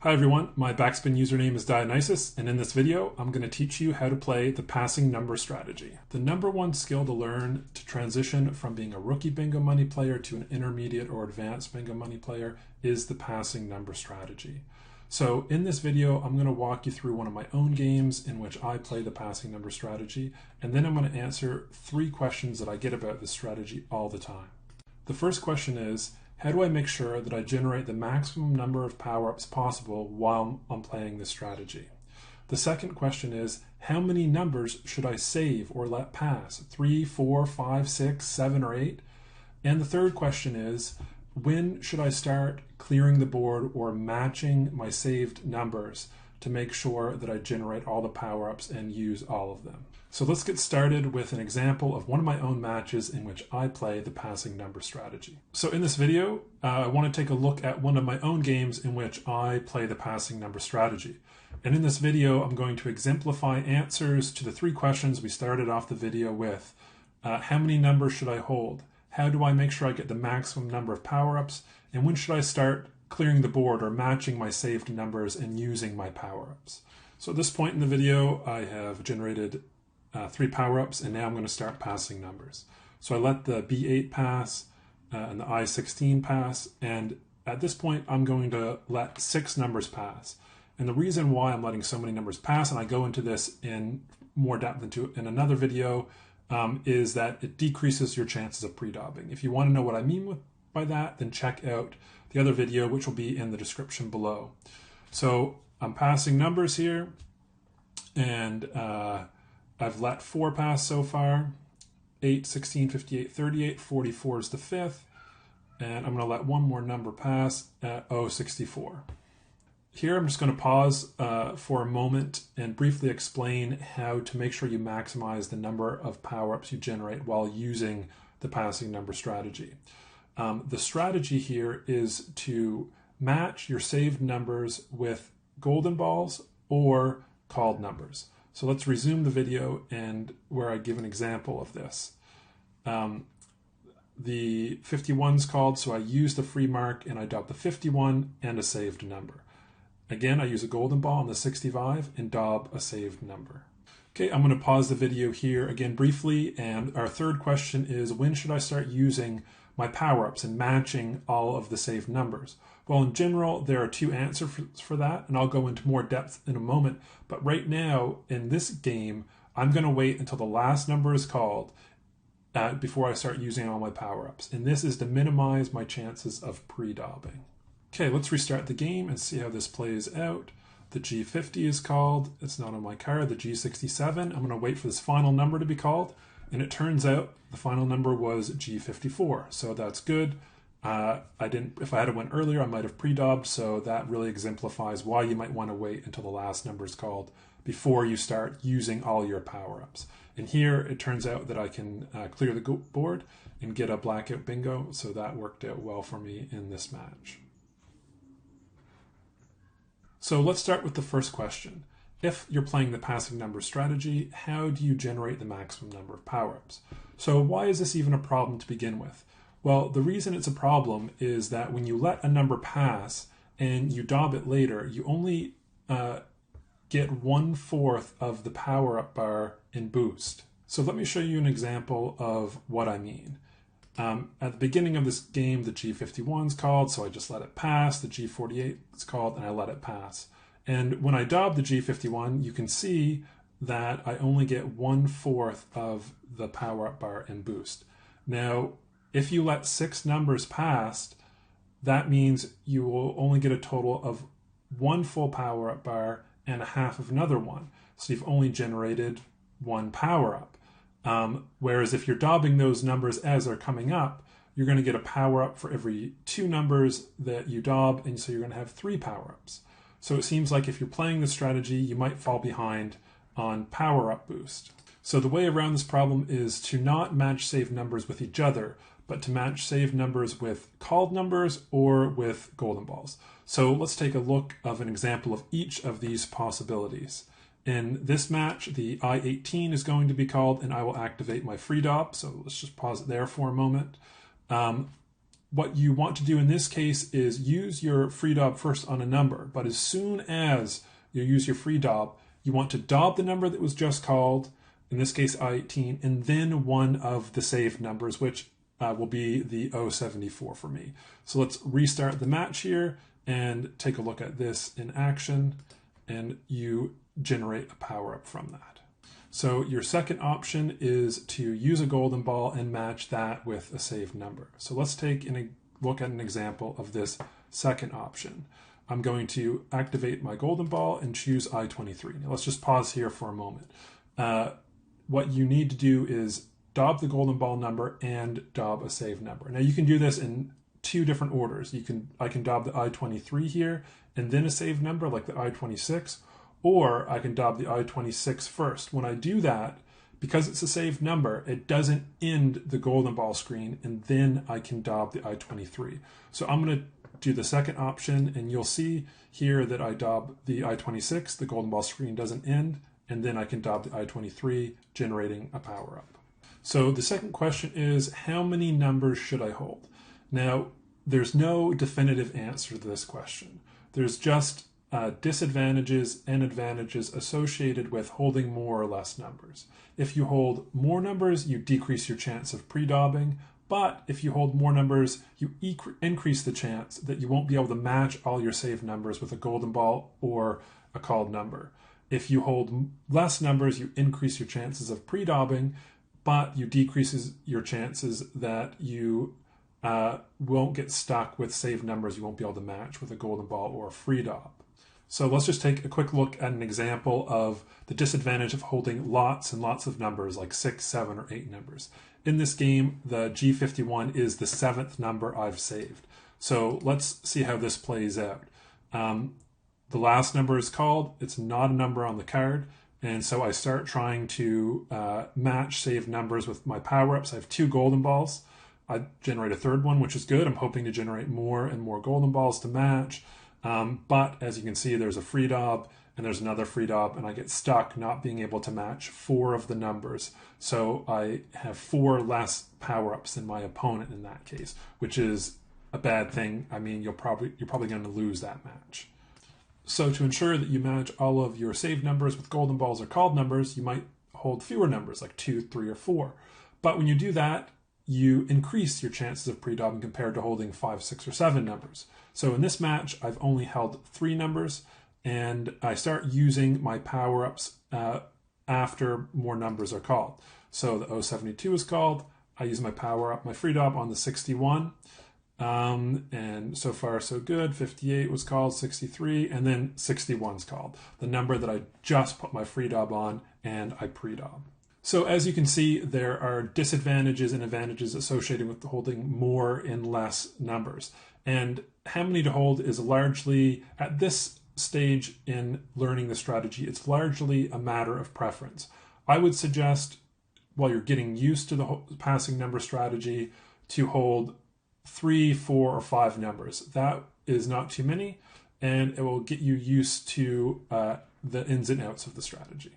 Hi everyone, my backspin username is Dionysius, and in this video I'm going to teach you how to play the passing number strategy. The number one skill to learn to transition from being a rookie bingo money player to an intermediate or advanced bingo money player is the passing number strategy. So in this video I'm going to walk you through one of my own games in which I play the passing number strategy, and then I'm going to answer 3 questions that I get about this strategy all the time. The first question is, how do I make sure that I generate the maximum number of power-ups possible while I'm playing this strategy? The second question is, how many numbers should I save or let pass? 3, 4, 5, 6, 7, or 8? And the third question is, when should I start clearing the board or matching my saved numbers to make sure that I generate all the power-ups and use all of them? So let's get started with an example of one of my own matches in which I play the passing number strategy. So in this video, I want to take a look at one of my own games in which I play the passing number strategy. And in this video, I'm going to exemplify answers to the 3 questions we started off the video with. How many numbers should I hold? How do I make sure I get the maximum number of power-ups? And when should I start clearing the board or matching my saved numbers and using my power-ups? So at this point in the video, I have generated 3 power-ups, and now I'm going to start passing numbers. So I let the B8 pass and the I16 pass, and at this point I'm going to let 6 numbers pass. And the reason why I'm letting so many numbers pass, and I go into this in more depth in another video, is that it decreases your chances of pre-dobbing. If you want to know what I mean by that, then check out the other video, which will be in the description below. So I'm passing numbers here, and I've let 4 pass so far. 8, 16, 58, 38, 44 is the 5th. And I'm going to let one more number pass at 64. Here I'm just going to pause for a moment and briefly explain how to make sure you maximize the number of power-ups you generate while using the passing number strategy. The strategy here is to match your saved numbers with golden balls or called numbers. So let's resume the video and where I give an example of this. The 51's called, so I use the free mark and I dob the 51 and a saved number. Again, I use a golden ball on the 65 and dob a saved number. Okay, I'm going to pause the video here again briefly, and our third question is, when should I start using my power-ups and matching all of the saved numbers? Well, in general, there are 2 answers for that, and I'll go into more depth in a moment. But right now, in this game, I'm going to wait until the last number is called before I start using all my power-ups. And this is to minimize my chances of pre-dobbing. Okay, let's restart the game and see how this plays out. The G50 is called. It's not on my card. The G67. I'm going to wait for this final number to be called. And it turns out the final number was G54. So that's good. If I had went earlier, I might have pre-dobbed, so that really exemplifies why you might want to wait until the last number is called before you start using all your power-ups. And here it turns out that I can clear the board and get a blackout bingo, so that worked out well for me in this match. So let's start with the first question. If you're playing the passing number strategy, how do you generate the maximum number of power-ups? So why is this even a problem to begin with? Well, the reason it's a problem is that when you let a number pass and you dob it later, you only get 1/4 of the power-up bar in boost. So let me show you an example of what I mean. At the beginning of this game, the G51's called, so I just let it pass. The G48 is called, and I let it pass. And when I dob the G51, you can see that I only get 1/4 of the power-up bar in boost. Now, if you let 6 numbers pass, that means you will only get a total of 1 full power-up bar and a half of another one. So you've only generated 1 power-up. Whereas if you're dobbing those numbers as they're coming up, you're going to get a power-up for every 2 numbers that you dob, and so you're going to have 3 power-ups. So it seems like if you're playing this strategy, you might fall behind on power-up boost. So the way around this problem is to not match saved numbers with each other, but to match saved numbers with called numbers or with golden balls. So let's take a look of an example of each of these possibilities. In this match, the I18 is going to be called, and I will activate my free dob. So let's just pause it there for a moment. what you want to do in this case is use your free daub first on a number, but as soon as you use your free daub, you want to daub the number that was just called, in this case I-18, and then one of the saved numbers, which will be the 074 for me. So let's restart the match here and take a look at this in action, and you generate a power-up from that. So your second option is to use a golden ball and match that with a saved number. So let's take a look at an example of this second option. I'm going to activate my golden ball and choose I-23. Now let's just pause here for a moment. What you need to do is daub the golden ball number and daub a saved number. Now you can do this in two different orders. I can daub the I-23 here and then a saved number like the I-26, or I can daub the I-26 first. When I do that, because it's a saved number, it doesn't end the golden ball screen, and then I can daub the I-23. So I'm going to do the second option, and you'll see here that I daub the I-26, the golden ball screen doesn't end, and then I can daub the I-23, generating a power-up. So the second question is, how many numbers should I hold? Now, there's no definitive answer to this question. There's just disadvantages and advantages associated with holding more or less numbers. If you hold more numbers, you decrease your chance of pre-daubing, but if you hold more numbers, you increase the chance that you won't be able to match all your saved numbers with a golden ball or a called number. If you hold less numbers, you increase your chances of pre-daubing, but you decrease your chances that you won't get stuck with saved numbers you won't be able to match with a golden ball or a free daub. So let's just take a quick look at an example of the disadvantage of holding lots and lots of numbers, like 6, 7, or 8 numbers. In this game, the G51 is the 7th number I've saved. So let's see how this plays out. The last number is called, it's not a number on the card, and so I start trying to match saved numbers with my power-ups. I have 2 golden balls. I generate a third one, which is good. I'm hoping to generate more and more golden balls to match. But as you can see, there's a free daub and there's another free daub, and I get stuck not being able to match 4 of the numbers. So I have 4 less power-ups than my opponent in that case, which is a bad thing. I mean, you're probably going to lose that match. So to ensure that you match all of your saved numbers with golden balls or called numbers, you might hold fewer numbers, like 2, 3, or 4. But when you do that, you increase your chances of pre-daubing compared to holding 5, 6, or 7 numbers. So in this match, I've only held 3 numbers, and I start using my power-ups after more numbers are called. So the 072 is called. I use my power-up, my free daub on the 61. And so far so good. 58 was called, 63, and then 61 is called, the number that I just put my free daub on and I pre-daub. So as you can see, there are disadvantages and advantages associated with holding more and less numbers. And how many to hold is largely, at this stage in learning the strategy, it's largely a matter of preference. I would suggest, while you're getting used to the passing number strategy, to hold 3, 4, or 5 numbers. That is not too many, and it will get you used to the ins and outs of the strategy.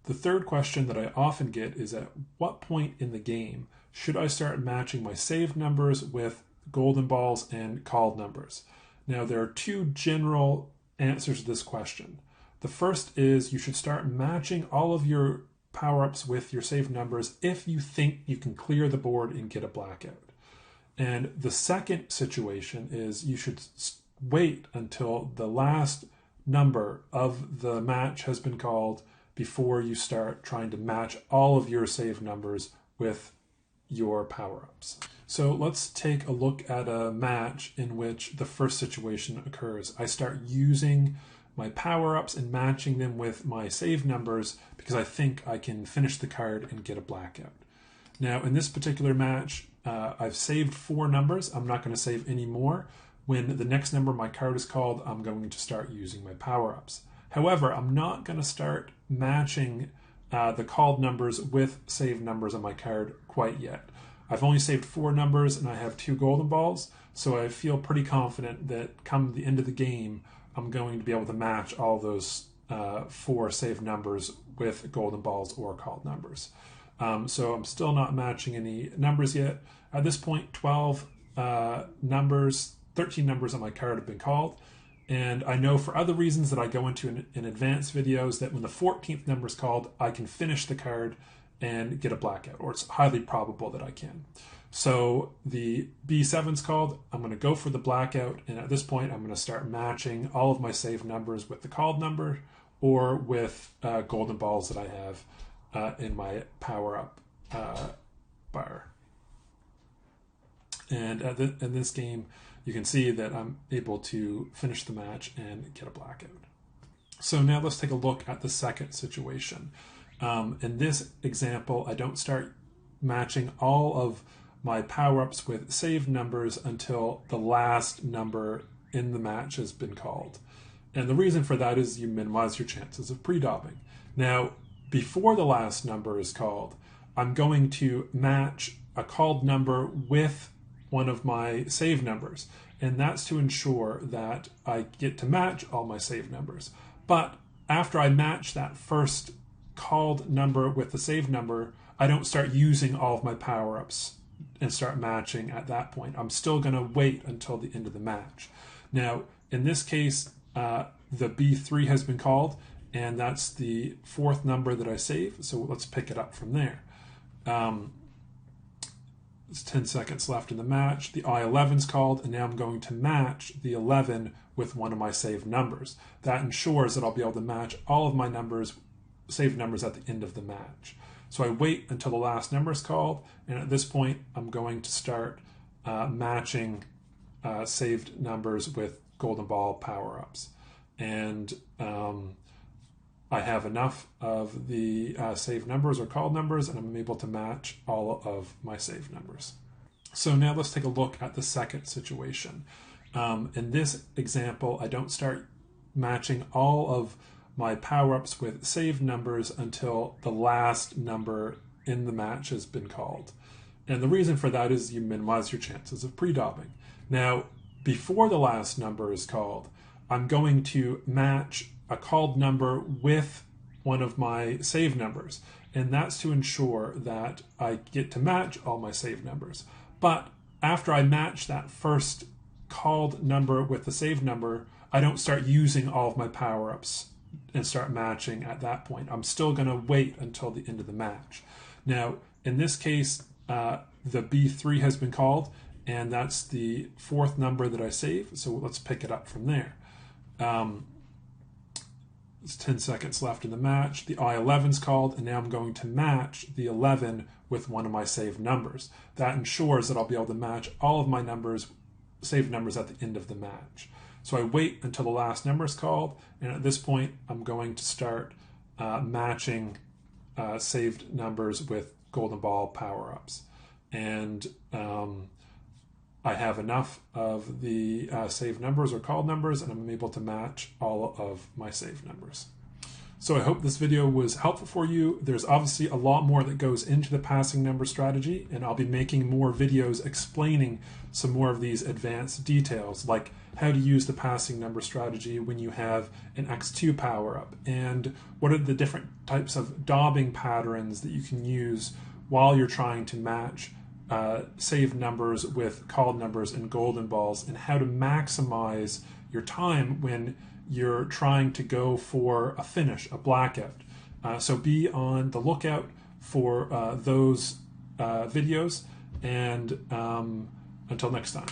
The third question that I often get is, at what point in the game should I start matching my saved numbers with golden balls and called numbers? Now, there are 2 general answers to this question. The first is you should start matching all of your power-ups with your saved numbers if you think you can clear the board and get a blackout. And the second situation is you should wait until the last number of the match has been called before you start trying to match all of your saved numbers with your power-ups. So let's take a look at a match in which the first situation occurs. I start using my power-ups and matching them with my saved numbers because I think I can finish the card and get a blackout. Now, in this particular match, I've saved 4 numbers. I'm not going to save any more. When the next number my card is called, I'm going to start using my power-ups. However, I'm not going to start matching the called numbers with saved numbers on my card quite yet. I've only saved 4 numbers and I have 2 golden balls, so I feel pretty confident that come the end of the game, I'm going to be able to match all those 4 saved numbers with golden balls or called numbers. So I'm still not matching any numbers yet. At this point, 12 numbers, 13 numbers on my card have been called. And I know for other reasons that I go into in advanced videos that when the 14th number is called, I can finish the card and get a blackout, or it's highly probable that I can. So the B7's called, I'm going to go for the blackout, and at this point I'm going to start matching all of my saved numbers with the called number or with golden balls that I have in my power-up bar. And in this game, you can see that I'm able to finish the match and get a blackout. So now let's take a look at the second situation. In this example, I don't start matching all of my power-ups with saved numbers until the last number in the match has been called. And the reason for that is you minimize your chances of pre-daubing. Now, before the last number is called, I'm going to match a called number with one of my saved numbers. And that's to ensure that I get to match all my saved numbers. But after I match that first called number with the saved number, I don't start using all of my power-ups and start matching at that point. I'm still going to wait until the end of the match. Now, in this case, the B3 has been called, and that's the fourth number that I save. So let's pick it up from there. There's 10 seconds left in the match. The I11's called, and now I'm going to match the 11 with one of my saved numbers. That ensures that I'll be able to match all of my numbers, saved numbers at the end of the match. So I wait until the last number is called, and at this point, I'm going to start matching saved numbers with golden ball power-ups. And I have enough of the saved numbers or called numbers, and I'm able to match all of my saved numbers. So now let's take a look at the second situation. In this example, I don't start matching all of my power-ups with saved numbers until the last number in the match has been called. And the reason for that is you minimize your chances of pre-daubing. Now, before the last number is called, I'm going to match a called number with one of my saved numbers. And that's to ensure that I get to match all my saved numbers. But after I match that first called number with the saved number, I don't start using all of my power-ups and start matching at that point. I'm still going to wait until the end of the match. Now, in this case, the B3 has been called, and that's the fourth number that I save. So let's pick it up from there. There's 10 seconds left in the match. The I11's called, and now I'm going to match the 11 with one of my saved numbers. That ensures that I'll be able to match all of my numbers, saved numbers at the end of the match. So I wait until the last number is called, and at this point, I'm going to start matching saved numbers with golden ball power-ups. And I have enough of the saved numbers or called numbers, and I'm able to match all of my saved numbers. So I hope this video was helpful for you. There's obviously a lot more that goes into the passing number strategy, and I'll be making more videos explaining some more of these advanced details, like how to use the passing number strategy when you have an X2 power-up, and what are the different types of daubing patterns that you can use while you're trying to match saved numbers with called numbers and golden balls, and how to maximize your time when you're trying to go for a finish, a blackout. So be on the lookout for those videos, and until next time.